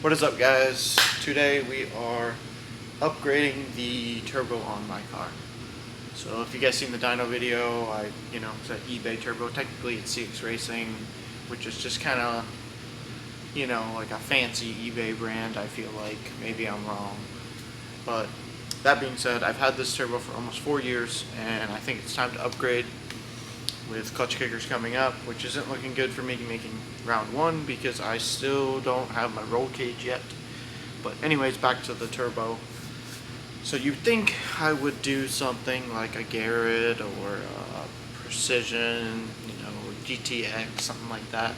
What is up, guys? Today we are upgrading the turbo on my car. So if you guys seen the dyno video, it's an eBay turbo. Technically it's CX Racing, which is just kind of, like a fancy eBay brand. I feel like maybe I'm wrong, but that being said, I've had this turbo for almost 4 years, and I think it's time to upgrade. With clutch kickers coming up, which isn't looking good for me making round 1 because I still don't have my roll cage yet. But anyways, back to the turbo. So you'd think I would do something like a Garrett or a Precision, GTX, something like that.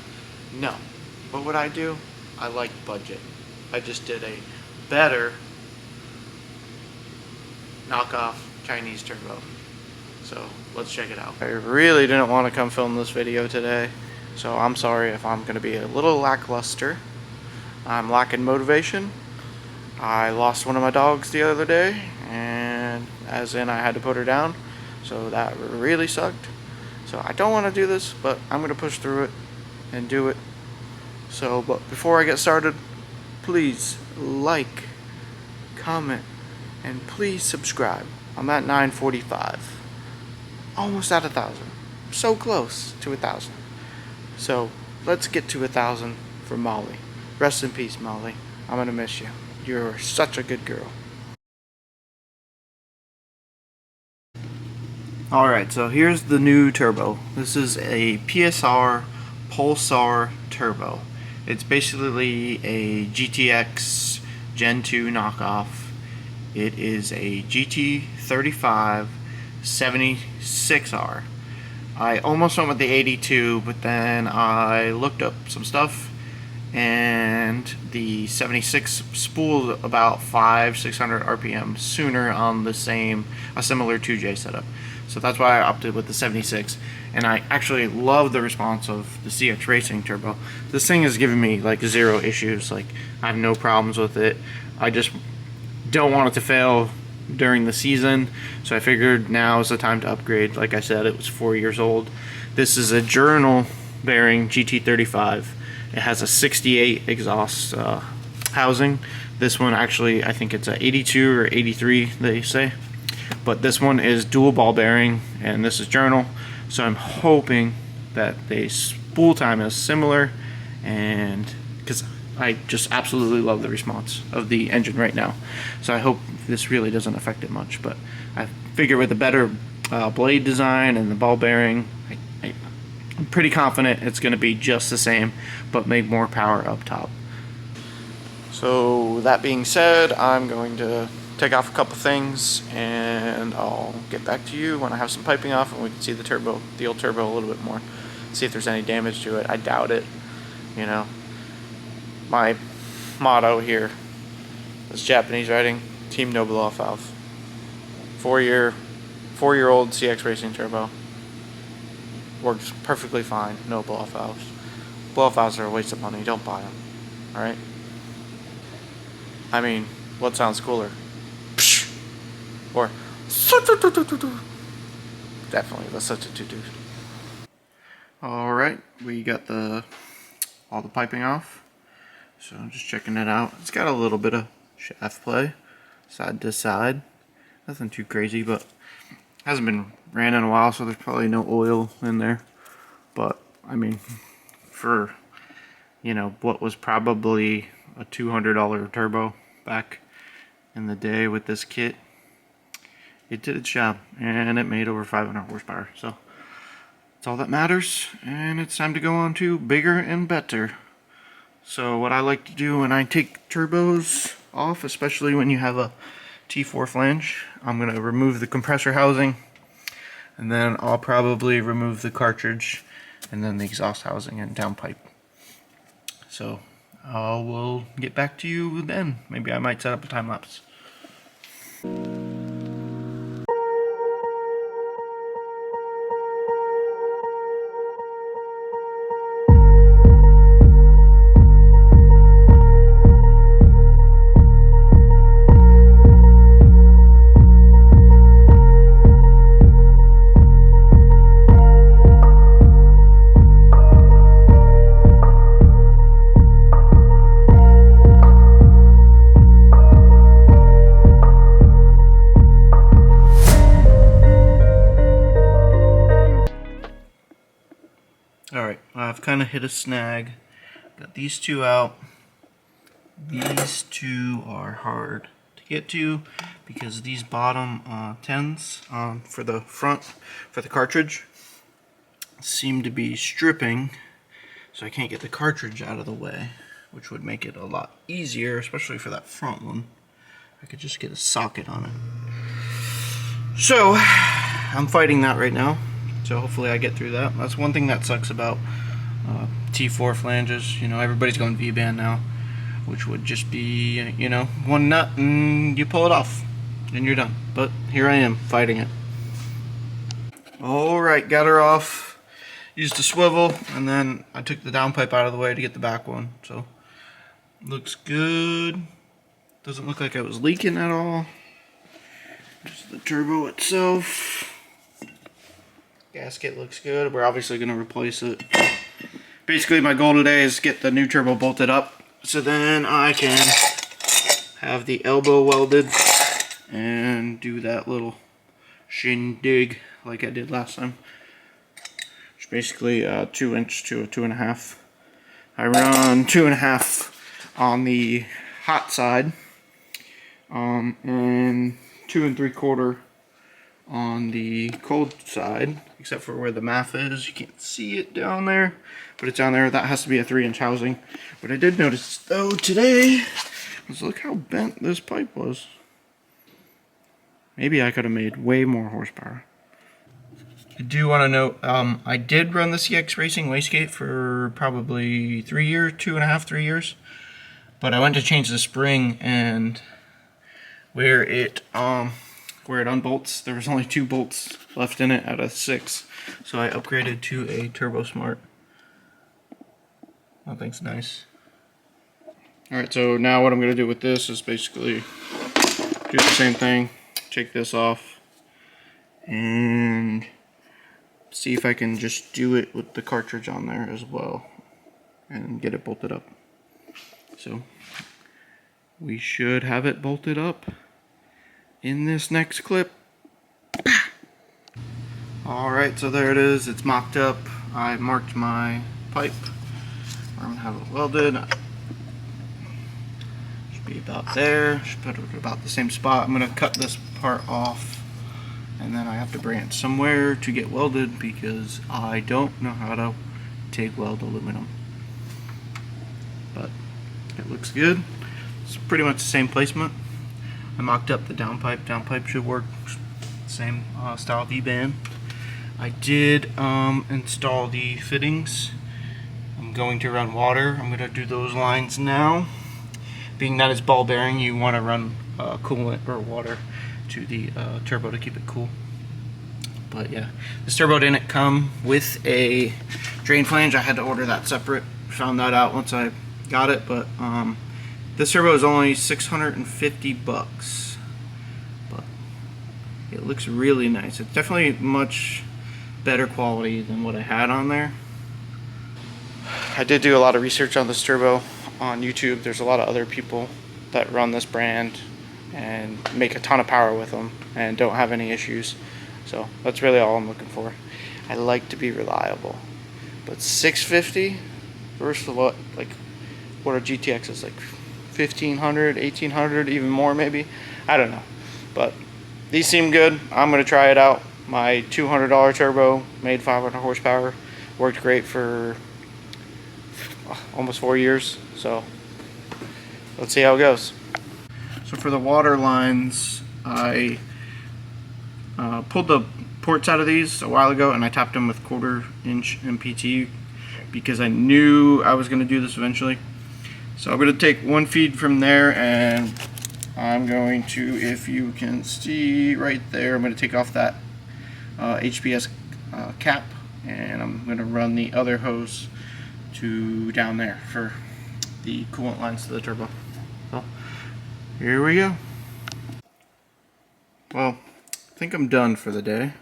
No. But what I do, I like budget. I just did a better knockoff Chinese turbo. So let's check it out. I really didn't want to come film this video today, so I'm sorry if I'm going to be a little lackluster. I'm lacking motivation. I lost one of my dogs the other day, and as in I had to put her down, so that really sucked. So I don't want to do this, but I'm going to push through it and do it. So, but before I get started, please like, comment, and please subscribe. I'm at 945. Almost at 1,000. So close to 1,000. So let's get to 1,000 for Molly. Rest in peace, Molly. I'm gonna miss you. You're such a good girl. Alright, so here's the new turbo. This is a PSR Pulsar turbo. It's basically a GTX Gen 2 knockoff. It is a GT35 76R. I almost went with the 82, but then I looked up some stuff, and the 76 spooled about 500-600 RPM sooner on a similar 2J setup. So that's why I opted with the 76, and I actually love the response of the CX Racing turbo. This thing has given me like zero issues. Like, I have no problems with it. I just don't want it to fail during the season, so I figured now is the time to upgrade. Like I said, it was 4 years old. This is a journal bearing GT35. It has a 68 exhaust housing. This one actually, I think it's a 82 or 83 they say, but this one is dual ball bearing, and this is journal, so I'm hoping that the spool time is similar, and because I just absolutely love the response of the engine right now. So I hope this really doesn't affect it much. But I figure with a better blade design and the ball bearing, I'm pretty confident it's going to be just the same, but make more power up top. So that being said, I'm going to take off a couple things, and I'll get back to you when I have some piping off and we can see the old turbo a little bit more. See if there's any damage to it. I doubt it, My motto here is Japanese writing, Team No Blow Off Valve. 4-year-old CX Racing turbo. Works perfectly fine, no blow off valves. Blow off valves are a waste of money, don't buy them. Alright? I mean, what sounds cooler? Psh! Or definitely the such a to-do. Alright, we got all the piping off. So I'm just checking it out. It's got a little bit of shaft play, side to side. Nothing too crazy, but hasn't been ran in a while, so there's probably no oil in there. But I mean, for what was probably a $200 turbo back in the day with this kit, it did its job, and it made over 500 horsepower. So that's all that matters, and it's time to go on to bigger and better. So what I like to do when I take turbos off, especially when you have a T4 flange, I'm going to remove the compressor housing, and then I'll probably remove the cartridge, and then the exhaust housing and downpipe. So I will get back to you then. Maybe I might set up a time lapse. I've kind of hit a snag. Got these two out. These two are hard to get to because these bottom 10s for the front, for the cartridge, seem to be stripping, so I can't get the cartridge out of the way, which would make it a lot easier, especially for that front one. I could just get a socket on it. So I'm fighting that right now, so hopefully I get through that. That's one thing that sucks about T4 flanges. You know, everybody's going V-band now, which would just be, you know, one nut and you pull it off and you're done. But here I am fighting it. Alright, got her off, used the swivel, and then I took the downpipe out of the way to get the back one. So looks good. Doesn't look like it was leaking at all. Just the turbo itself. Gasket looks good. We're obviously going to replace it. Basically my goal today is get the new turbo bolted up, so then I can have the elbow welded and do that little shindig like I did last time. It's basically 2 inch to a 2.5. I run 2.5 on the hot side, and 2 3/4 on the cold side, except for where the MAF is. You can't see it down there, but it's down there. That has to be a 3-inch housing. What I did notice though today was look how bent this pipe was. Maybe I could have made way more horsepower. I do want to note, I did run the CX Racing wastegate for probably 3 years, 2.5, 3 years. But I went to change the spring, and where it unbolts, there was only 2 bolts left in it out of 6. So I upgraded to a Turbo Smart. That thing's nice. Alright, so now what I'm going to do with this is basically do the same thing. Take this off and see if I can just do it with the cartridge on there as well and get it bolted up. So we should have it bolted up in this next clip. Alright, so there it is. It's mocked up. I marked my pipe. I'm going to have it welded. Should be about there. Should put it about the same spot. I'm going to cut this part off, and then I have to bring it somewhere to get welded because I don't know how to TIG weld aluminum. But it looks good. It's pretty much the same placement. I mocked up the downpipe. Downpipe should work. Same style V-band. I did install the fittings. I'm going to run water. I'm going to do those lines now. Being that it's ball bearing, you want to run coolant or water to the turbo to keep it cool. But yeah, this turbo didn't come with a drain flange. I had to order that separate. Found that out once I got it, but this turbo is only 650 bucks. But it looks really nice. It's definitely much better quality than what I had on there. I did do a lot of research on this turbo on YouTube. There's a lot of other people that run this brand and make a ton of power with them and don't have any issues. So that's really all I'm looking for. I like to be reliable. But 650 versus what a GTX is, like 1500, 1800, even more maybe. I don't know. But these seem good. I'm gonna try it out. My $200 turbo made 500 horsepower. Worked great for almost 4 years. So let's see how it goes. So for the water lines, I pulled the ports out of these a while ago and I tapped them with 1/4 inch MPT because I knew I was going to do this eventually. So I'm going to take one feed from there, and I'm going to, if you can see right there, I'm going to take off that HPS cap, and I'm going to run the other hose to down there for the coolant lines to the turbo. So here we go. Well, I think I'm done for the day,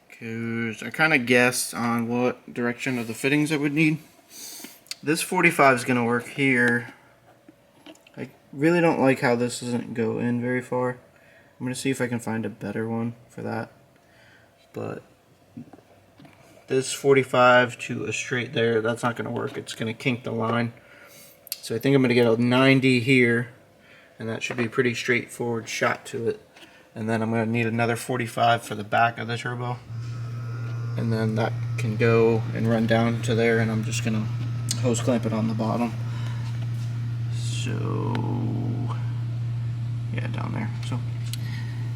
because I kind of guessed on what direction of the fittings I would need. This 45 is going to work here. I really don't like how this doesn't go in very far. I'm going to see if I can find a better one for that. But this 45 to a straight there. That's not going to work. It's going to kink the line. So I think I'm going to get a 90 here, and that should be a pretty straightforward shot to it. And then I'm going to need another 45 for the back of the turbo. And then that can go and run down to there, and I'm just going to hose clamp it on the bottom. So, yeah, down there. So,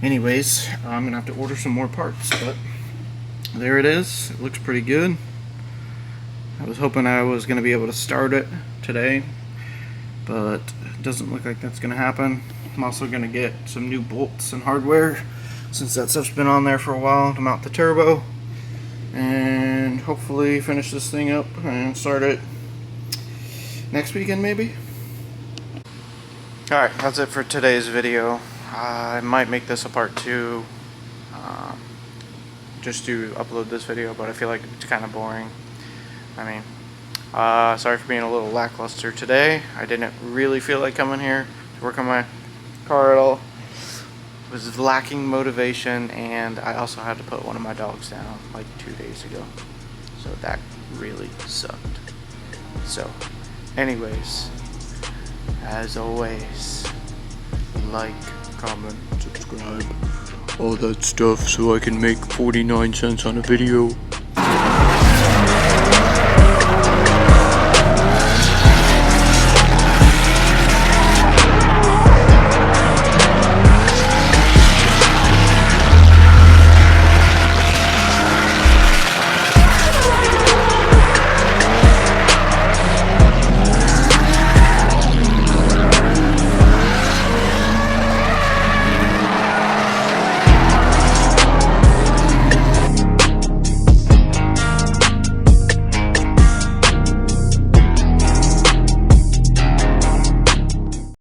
anyways, I'm going to have to order some more parts, but there it is. It looks pretty good. I was hoping I was going to be able to start it today, but it doesn't look like that's going to happen. I'm also going to get some new bolts and hardware, since that stuff's been on there for a while, to mount the turbo, and hopefully finish this thing up and start it next weekend maybe. Alright, that's it for today's video. I might make this a part 2 just to upload this video, but I feel like it's kind of boring. I mean, sorry for being a little lackluster today. I didn't really feel like coming here to work on my car at all. Was lacking motivation, and I also had to put one of my dogs down like 2 days ago, so that really sucked. So anyways, as always, like, comment, subscribe, all that stuff, so I can make 49 cents on a video.